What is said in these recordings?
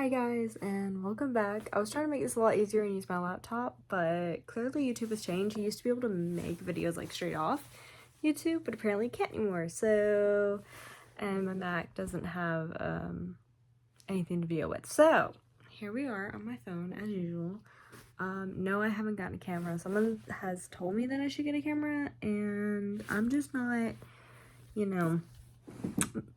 Hi guys, and welcome back. I was trying to make this a lot easier and use my laptop, but clearly YouTube has changed. You used to be able to make videos like straight off YouTube, but apparently you can't anymore. And my Mac doesn't have anything to video with. So here we are on my phone as usual. No, I haven't gotten a camera. Someone has told me that I should get a camera, and I'm just not,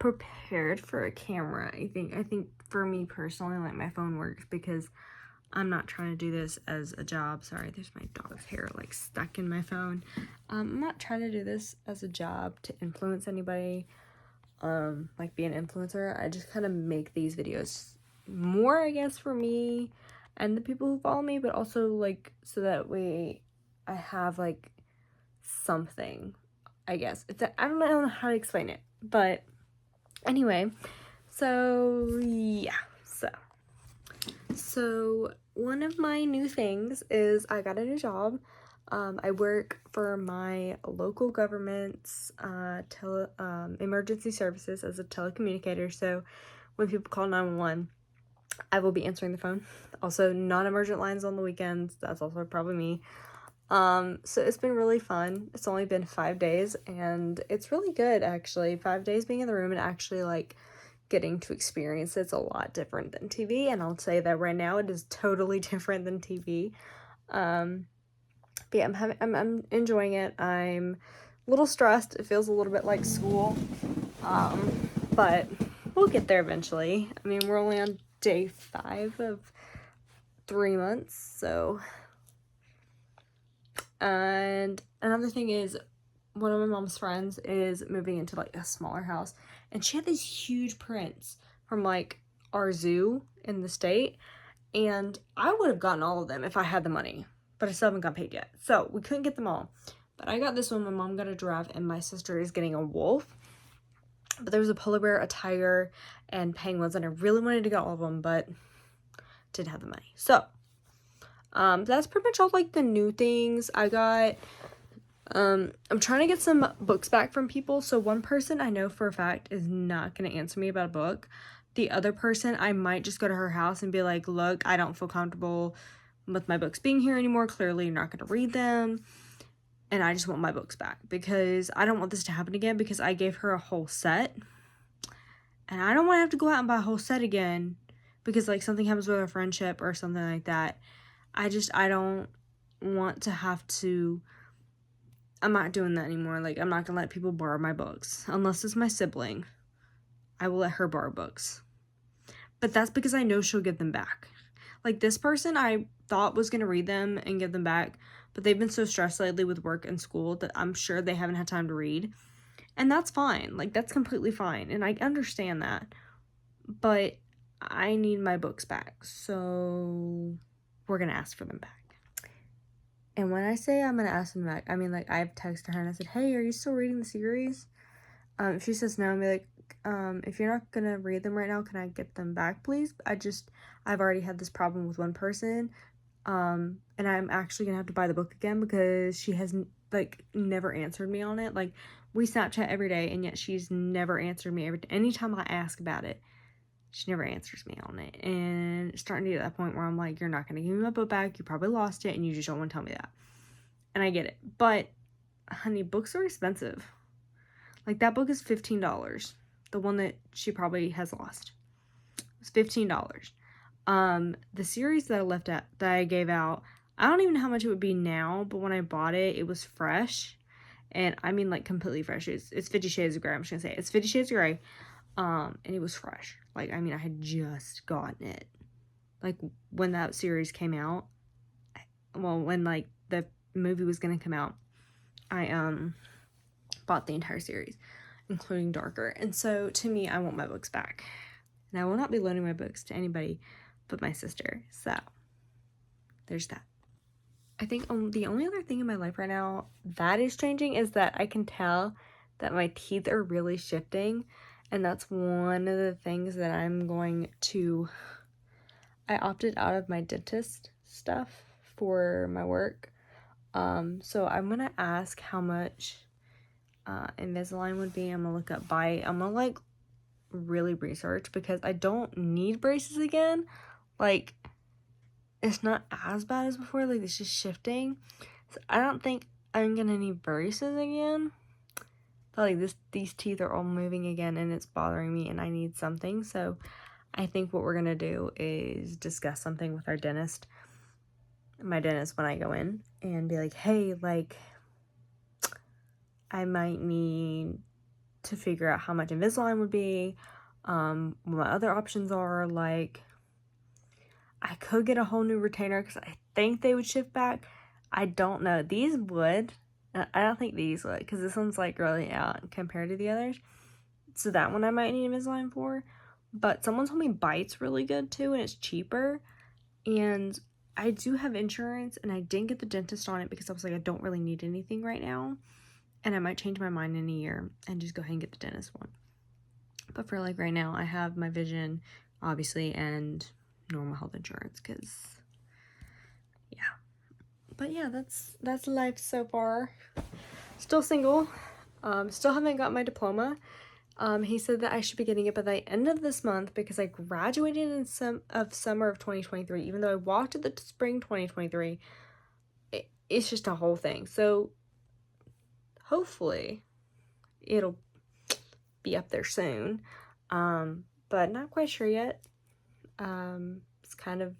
prepared for a camera. I think for me personally, like, my phone works because I'm not trying to do this as a job. Sorry, there's my dog's hair like stuck in my phone. I'm not trying to do this as a job to influence anybody, like be an influencer. I just kind of make these videos more, I guess, for me and the people who follow me, but also like so that way I have like something, I guess. I don't know how to explain it, but anyway, so yeah, so one of my new things is I got a new job. I work for my local government's emergency services as a telecommunicator. So when people call 911, I will be answering the phone. Also, non-emergent lines on the weekends. That's also probably me. So it's been really fun. It's only been 5 days, and it's really good, actually. 5 days being in the room and actually, like, getting to experience it's a lot different than TV, and I'll say that right now it is totally different than TV. But yeah, I'm enjoying it. I'm a little stressed. It feels a little bit like school, but we'll get there eventually. I mean, we're only on day 5 of 3 months, so. And another thing is, one of my mom's friends is moving into like a smaller house, and she had these huge prints from like our zoo in the state, and I would have gotten all of them if I had the money, but I still haven't got paid yet, so we couldn't get them all. But I got this one. My mom got a giraffe, and my sister is getting a wolf. But there was a polar bear, a tiger, and penguins, and I really wanted to get all of them, but didn't have the money. So that's pretty much all like the new things I got. I'm trying to get some books back from people. So one person I know for a fact is not going to answer me about a book. The other person, I might just go to her house and be like, look, I don't feel comfortable with my books being here anymore. Clearly, you're not going to read them. And I just want my books back because I don't want this to happen again, because I gave her a whole set. And I don't want to have to go out and buy a whole set again because like something happens with our friendship or something like that. I don't want to have to. I'm not doing that anymore. Like, I'm not gonna let people borrow my books. Unless it's my sibling, I will let her borrow books. But that's because I know she'll get them back. Like, this person I thought was gonna read them and give them back, but they've been so stressed lately with work and school that I'm sure they haven't had time to read. And that's fine. Like, that's completely fine. And I understand that. But I need my books back. So we're gonna ask for them back. And when I say I'm going to ask them back, I mean, like, I've texted her and I said, hey, are you still reading the series? If she says no, I'm like, if you're not going to read them right now, can I get them back, please? I've already had this problem with one person, and I'm actually going to have to buy the book again because she has, like, never answered me on it. Like, we Snapchat every day, and yet she's never answered me anytime I ask about it. She never answers me on it, and it's starting to get to that point where I'm like, you're not going to give me my book back, you probably lost it, and you just don't want to tell me that. And I get it, but honey, books are expensive. Like, that book is $15. The one that she probably has lost was $15. The series that I gave out, I don't even know how much it would be now, but when I bought it, it was fresh, and I mean, like, completely fresh. It's 50 Shades of Grey. I'm just gonna say it's 50 Shades of Grey. And it was fresh. Like, I mean, I had just gotten it. Like, when that series came out, when, like, the movie was gonna come out, I, bought the entire series, including Darker. And so, to me, I want my books back. And I will not be loaning my books to anybody but my sister. So, there's that. I think the only other thing in my life right now that is changing is that I can tell that my teeth are really shifting. And that's one of the things that I opted out of my dentist stuff for my work. So I'm going to ask how much Invisalign would be. I'm going to look up I'm going to, like, really research because I don't need braces again. Like, it's not as bad as before. Like, it's just shifting. So I don't think I'm gonna need braces again. But like these teeth are all moving again and it's bothering me and I need something. So I think what we're gonna do is discuss something with our dentist, my dentist, when I go in, and be like, hey, like, I might need to figure out how much Invisalign would be, what my other options are. Like, I could get a whole new retainer because I think they would shift back. I don't know. These would. I don't think these would because this one's like really out compared to the others. So that one I might need Invisalign for. But someone told me Bite's really good too and it's cheaper. And I do have insurance and I didn't get the dentist on it because I was like, I don't really need anything right now. And I might change my mind in a year and just go ahead and get the dentist one. But for like right now, I have my vision, obviously, and normal health insurance because, yeah. But yeah, that's life so far. Still single. Still haven't got my diploma. He said that I should be getting it by the end of this month because I graduated in summer of 2023. Even though I walked at the spring 2023, it's just a whole thing. So hopefully it'll be up there soon. But not quite sure yet. It's kind of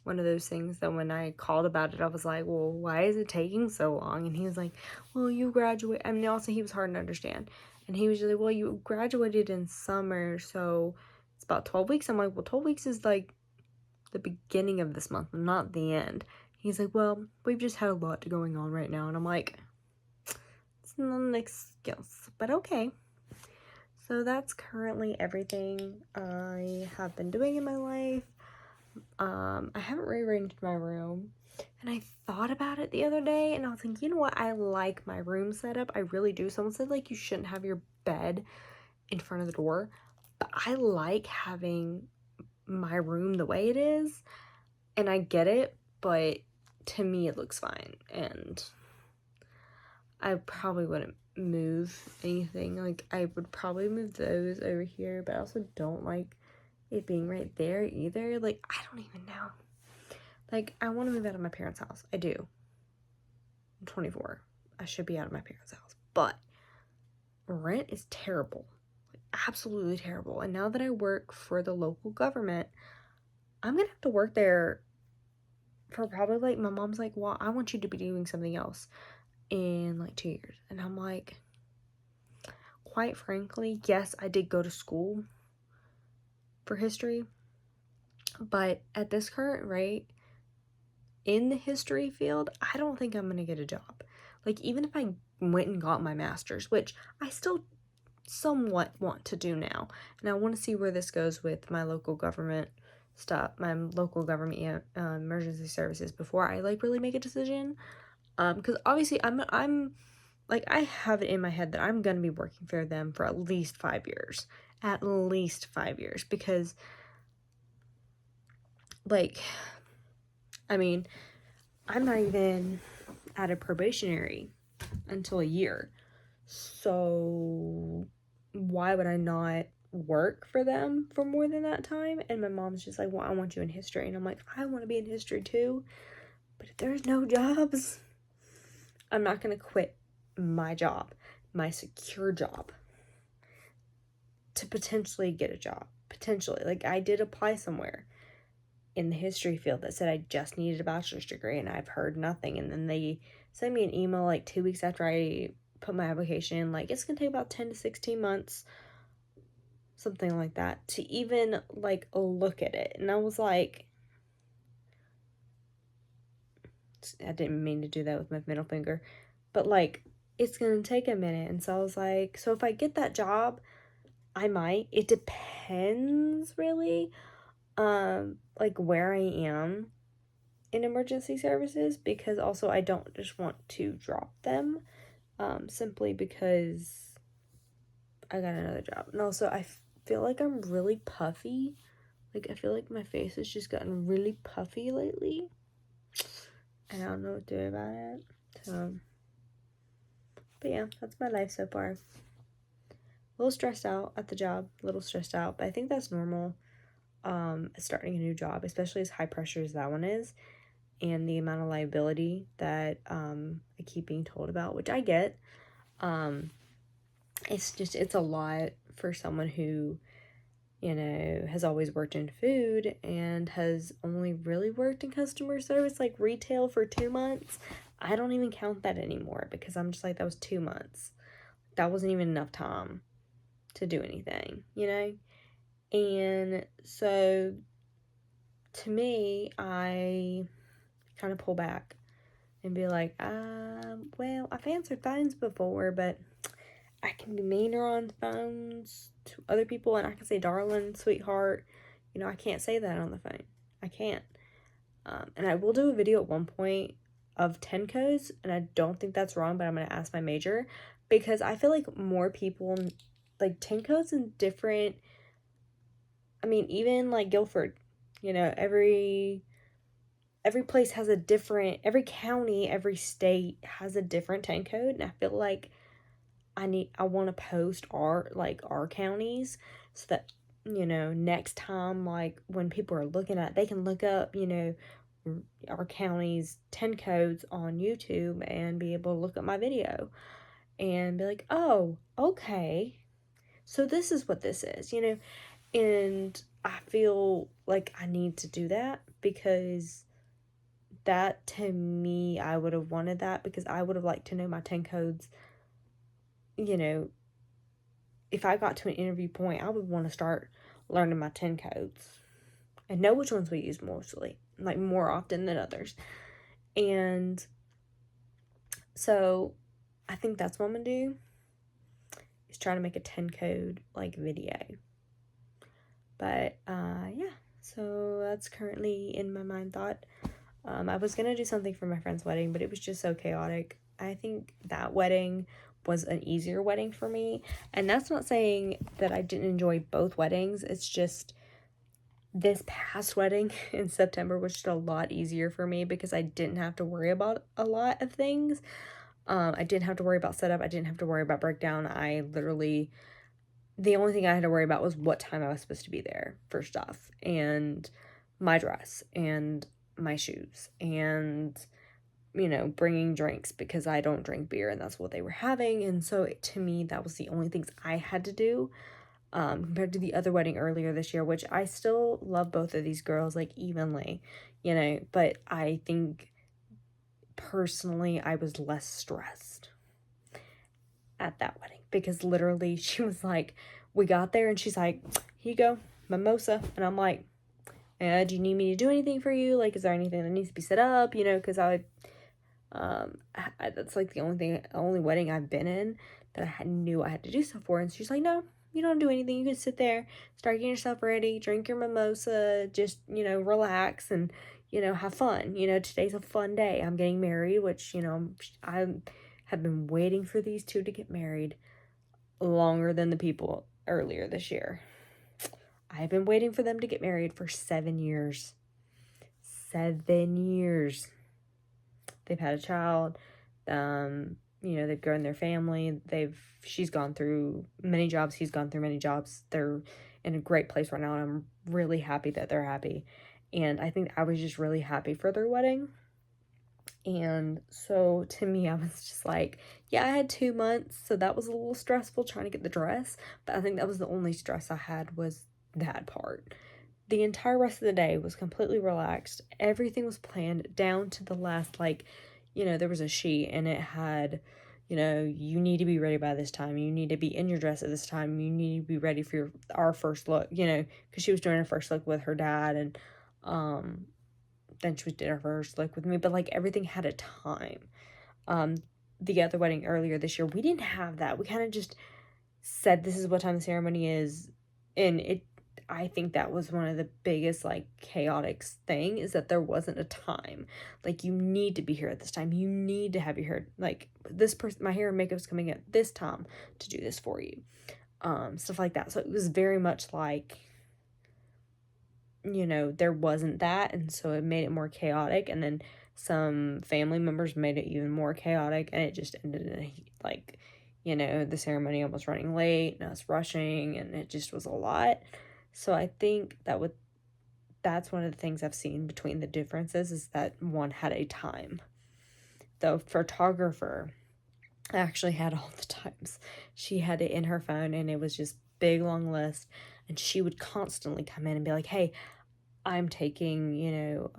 one of those things that when I called about it, I was like, well, why is it taking so long? And he was like, well, you graduate. I mean, also he was hard to understand. And he was just like, well, you graduated in summer, so it's about 12 weeks. I'm like, well, 12 weeks is like the beginning of this month, not the end. He's like, well, we've just had a lot going on right now. And I'm like, it's not an excuse, but okay. So that's currently everything I have been doing in my life. I haven't rearranged my room, and I thought about it the other day, and I was like, you know what, I like my room setup, I really do. Someone said, like, you shouldn't have your bed in front of the door, but I like having my room the way it is, and I get it, but to me, it looks fine, and I probably wouldn't move anything. Like, I would probably move those over here, but I also don't like it being right there either. Like, I don't even know. Like, I want to move out of my parents' house. I do. I'm 24. I should be out of my parents' house. But rent is terrible. Like, absolutely terrible. And now that I work for the local government, I'm going to have to work there for probably, like, my mom's like, well, I want you to be doing something else in, like, 2 years. And I'm like, quite frankly, yes, I did go to school for history. But at this current rate, in the history field, I don't think I'm going to get a job. Like, even if I went and got my master's, which I still somewhat want to do now, and I want to see where this goes with my local government stuff, my local government emergency services before I, like, really make a decision. Because obviously I'm like, I have it in my head that I'm going to be working for them for at least 5 years. At least 5 years. Because, like, I mean, I'm not even at a probationary until a year. So why would I not work for them for more than that time? And my mom's just like, well, I want you in history. And I'm like, I want to be in history too. But if there's no jobs, I'm not going to quit my job, my secure job, to potentially get a job. Potentially. Like, I did apply somewhere in the history field that said I just needed a bachelor's degree, and I've heard nothing. And then they sent me an email like 2 weeks after I put my application in, like, it's gonna take about 10 to 16 months, something like that, to even, like, look at it. And I was like, I didn't mean to do that with my middle finger, but, like, it's gonna take a minute. And so I was like, so if I get that job, I might. It depends, really, like, where I am in emergency services, because also I don't just want to drop them, simply because I got another job. And also I feel like I'm really puffy. Like, I feel like my face has just gotten really puffy lately, and I don't know what to do about it. So, but yeah, that's my life so far. little stressed out at the job, a little stressed out, but I think that's normal. Starting a new job, especially as high pressure as that one is, and the amount of liability that I keep being told about, which I get. It's a lot for someone who, has always worked in food and has only really worked in customer service, like retail, for 2 months. I don't even count that anymore because I'm just like, that was 2 months. That wasn't even enough time to do anything, And so to me, I kind of pull back and be like, well, I've answered phones before, but I can be meaner on phones to other people, and I can say darling, sweetheart. I can't say that on the phone. I can't. And I will do a video at one point of 10 codes, and I don't think that's wrong, but I'm going to ask my major, because I feel like more people, like 10 codes in different, even like Guilford, every place has a different, every county, every state has a different 10 code, and I feel like I want to post our counties so that, next time, like when people are looking at, they can look up, our county's 10 codes on YouTube and be able to look at my video and be like, oh, okay, so this is what this is, and I feel like I need to do that because that, to me, I would have wanted that because I would have liked to know my 10 codes. If I got to an interview point, I would want to start learning my 10 codes and know which ones we use mostly, like more often than others. And so I think that's what I'm going to do, is try to make a 10 code like video. But yeah, so that's currently in my mind thought. I was going to do something for my friend's wedding, but it was just so chaotic. I think that wedding was an easier wedding for me. And that's not saying that I didn't enjoy both weddings. It's just this past wedding in September was just a lot easier for me because I didn't have to worry about a lot of things. I didn't have to worry about setup. I didn't have to worry about breakdown. The only thing I had to worry about was what time I was supposed to be there, first off, and my dress and my shoes and, bringing drinks because I don't drink beer and that's what they were having. And so to me, that was the only things I had to do, compared to the other wedding earlier this year, which I still love both of these girls like evenly, but I think personally I was less stressed at that wedding because literally she was like, we got there and she's like, here you go, mimosa. And I'm like, do you need me to do anything for you? Like, is there anything that needs to be set up? Because that's like the only wedding I've been in that I knew I had to do stuff for. And she's like, no, you don't do anything. You can sit there, start getting yourself ready, drink your mimosa, just, relax and, have fun. Today's a fun day. I'm getting married, which, I have been waiting for these two to get married longer than the people earlier this year. I've been waiting for them to get married for 7 years. 7 years. They've had a child. They've grown their family. She's gone through many jobs. He's gone through many jobs. They're in a great place right now, and I'm really happy that they're happy. And I think I was just really happy for their wedding. And so to me, I was just like, yeah, I had 2 months, so that was a little stressful trying to get the dress. But I think that was the only stress I had, was that part. The entire rest of the day was completely relaxed. Everything was planned down to the last, there was a sheet and it had, you need to be ready by this time. You need to be in your dress at this time. You need to be ready for our first look, because she was doing her first look with her dad, and then she did her first look with me. But like everything had a time. The other wedding earlier this year, we didn't have that. We kind of just said this is what time the ceremony is, and I think that was one of the biggest chaotic thing, is that there wasn't a time. Like, you need to be here at this time. You need to have your hair, this person, my hair and makeup's coming at this time to do this for you. Stuff like that. So it was very much there wasn't that, and so it made it more chaotic, and then some family members made it even more chaotic, and it just ended in you know, the ceremony almost running late and us rushing, and it just was a lot. So I think that's one of the things I've seen between the differences is that one had a time. The photographer actually had all the times. She had it in her phone, and it was just big long list, and she would constantly come in and be like, hey, I'm taking, you know,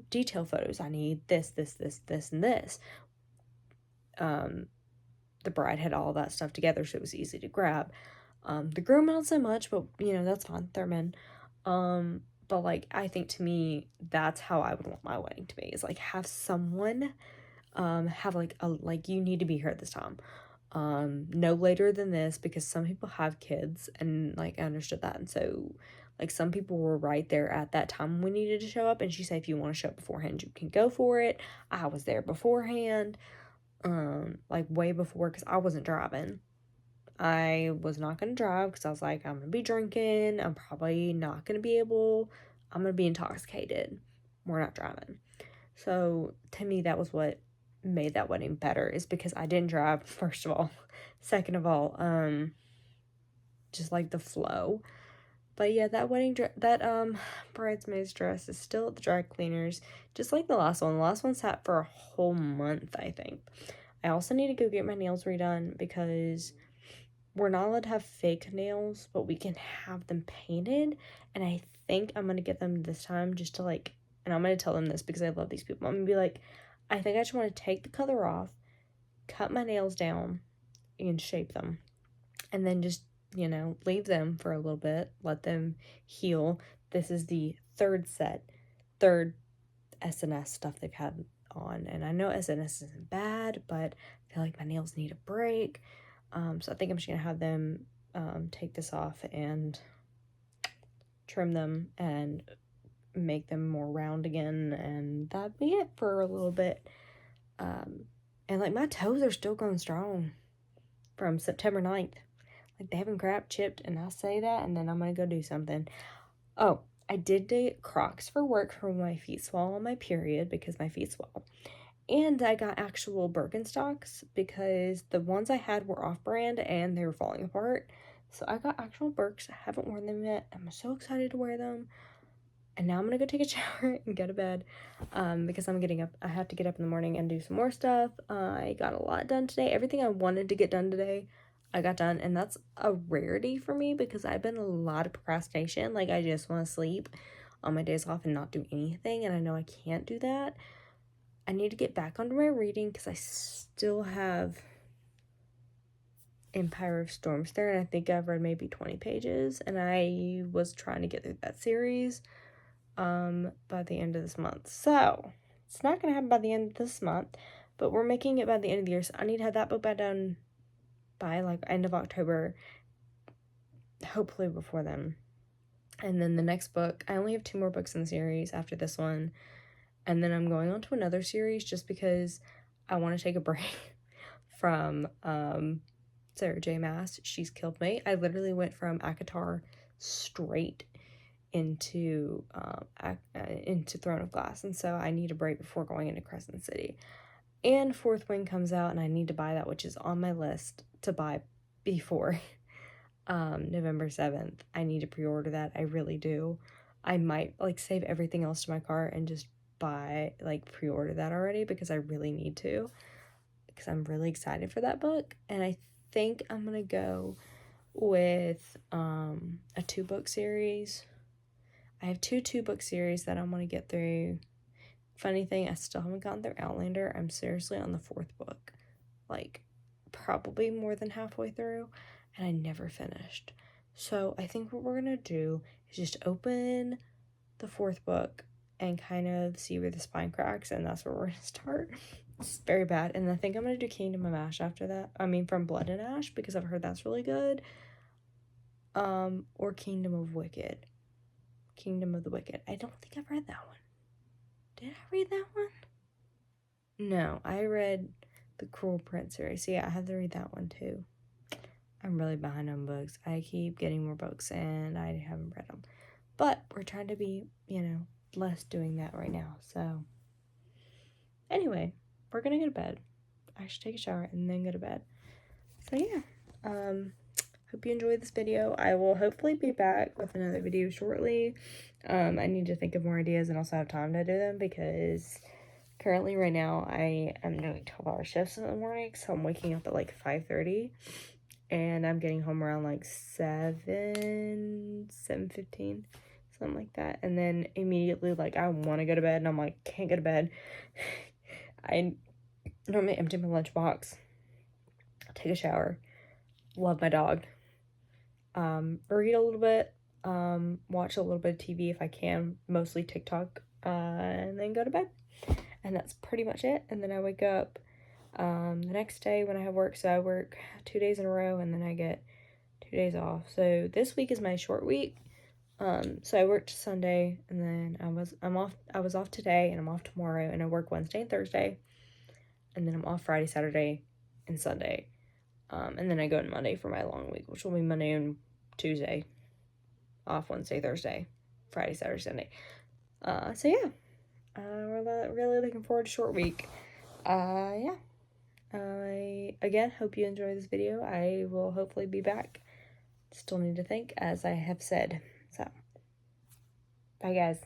detail photos. I need this, this, this, this, and this. The bride had all that stuff together, so it was easy to grab. The groom not so much, but, you know, that's fine. They're men. But, like, I think to me, that's how I would want my wedding to be, is, like, have someone, have, like, you need to be here at this time. No later than this, because some people have kids, and, like, I understood that, and so, like, some people were right there at that time we needed to show up, and she said, if you want to show up beforehand, you can go for it. I was there beforehand, like, way before, because I wasn't driving. I was not going to drive, because I was like, I'm going to be drinking, I'm probably not going to be able, I'm going to be intoxicated. We're not driving. So, to me, that was what made that wedding better, is because I didn't drive, first of all. Second of all, just like the flow. But yeah, that bridesmaid's dress is still at the dry cleaners, just like the last one. The last one sat for a whole month, I think. I also need to go get my nails redone, because we're not allowed to have fake nails, but we can have them painted, and I think I'm gonna get them this time, just to, like, and I'm gonna tell them this because I love these people. I'm gonna be like, I think I just want to take the color off, cut my nails down, and shape them, and then just, you know, leave them for a little bit, let them heal. This is the third SNS stuff they've had on, and I know SNS isn't bad, but I feel like my nails need a break. So I think I'm just gonna have them take this off and trim them and make them more round again, and that'd be it for a little bit. And, like, my toes are still going strong from September 9th. Like, they haven't cracked, chipped, and I say that, and then I'm gonna go do something. Oh, I did get Crocs for work for when my feet swell on my period, because my feet swell. And I got actual Birkenstocks, because the ones I had were off-brand and they were falling apart. So I got actual Birks. I haven't worn them yet. I'm so excited to wear them. And now I'm gonna go take a shower and go to bed, because I'm getting up. I have to get up in the morning and do some more stuff. I got a lot done today. Everything I wanted to get done today, I got done, and that's a rarity for me, because I've been a lot of procrastination. Like, I just want to sleep on my days off and not do anything, and I know I can't do that. I need to get back onto my reading, because I still have Empire of Storms there, and I think I've read maybe 20 pages, and I was trying to get through that series by the end of this month. So it's not gonna happen by the end of this month, but we're making it by the end of the year. So I need to have that book back done by, like, end of October, hopefully before then. And then the next book, I only have 2 more books in the series after this one, and then I'm going on to another series, just because I want to take a break from Sarah J. Maas. She's killed me. I literally went from ACOTAR straight into Throne of Glass, and so I need a break before going into Crescent City. And Fourth Wing comes out, and I need to buy that, which is on my list to buy before November 7th. I need to pre-order that. I really do. I might, like, save everything else to my cart and just buy, like, pre-order that already, because I really need to, because I'm really excited for that book. And I think I'm gonna go with a 2-book series. I have 2-book series that I want to get through. Funny thing, I still haven't gotten through Outlander. I'm seriously on the 4th book, like, probably more than halfway through, and I never finished. So I think what we're gonna do is just open the 4th book and kind of see where the spine cracks, and that's where we're gonna start. It's very bad. And I think I'm gonna do Kingdom of Ash after that. I mean, From Blood and Ash, because I've heard that's really good. Or Kingdom of Wicked. Kingdom of the Wicked. I don't think I've read that one. Did I read that one? No, I read the Cruel Prince series. So yeah, I have to read that one too. I'm really behind on books. I keep getting more books and I haven't read them. But we're trying to be, you know, less doing that right now. So anyway, we're gonna go to bed. I should take a shower and then go to bed. So yeah, hope you enjoyed this video. I will hopefully be back with another video shortly. I need to think of more ideas and also have time to do them because currently right now I am doing 12-hour shifts in the morning, so I'm waking up at like 5:30 and I'm getting home around like 7:15, something like that. And then immediately like I want to go to bed and I'm like, can't go to bed. I normally empty my lunchbox, take a shower, love my dog, read a little bit, watch a little bit of TV if I can, mostly TikTok, and then go to bed. And that's pretty much it. And then I wake up the next day when I have work. So I work 2 days in a row and then I get 2 days off. So this week is my short week. So I worked Sunday and then I was off today and I'm off tomorrow and I work Wednesday and Thursday. And then I'm off Friday, Saturday, and Sunday. And then I go on Monday for my long week, which will be Monday and Tuesday. Off Wednesday, Thursday, Friday, Saturday, Sunday. So yeah. We're really looking forward to short week. Yeah. I, again, hope you enjoy this video. I will hopefully be back. Still need to think, as I have said. So, bye guys.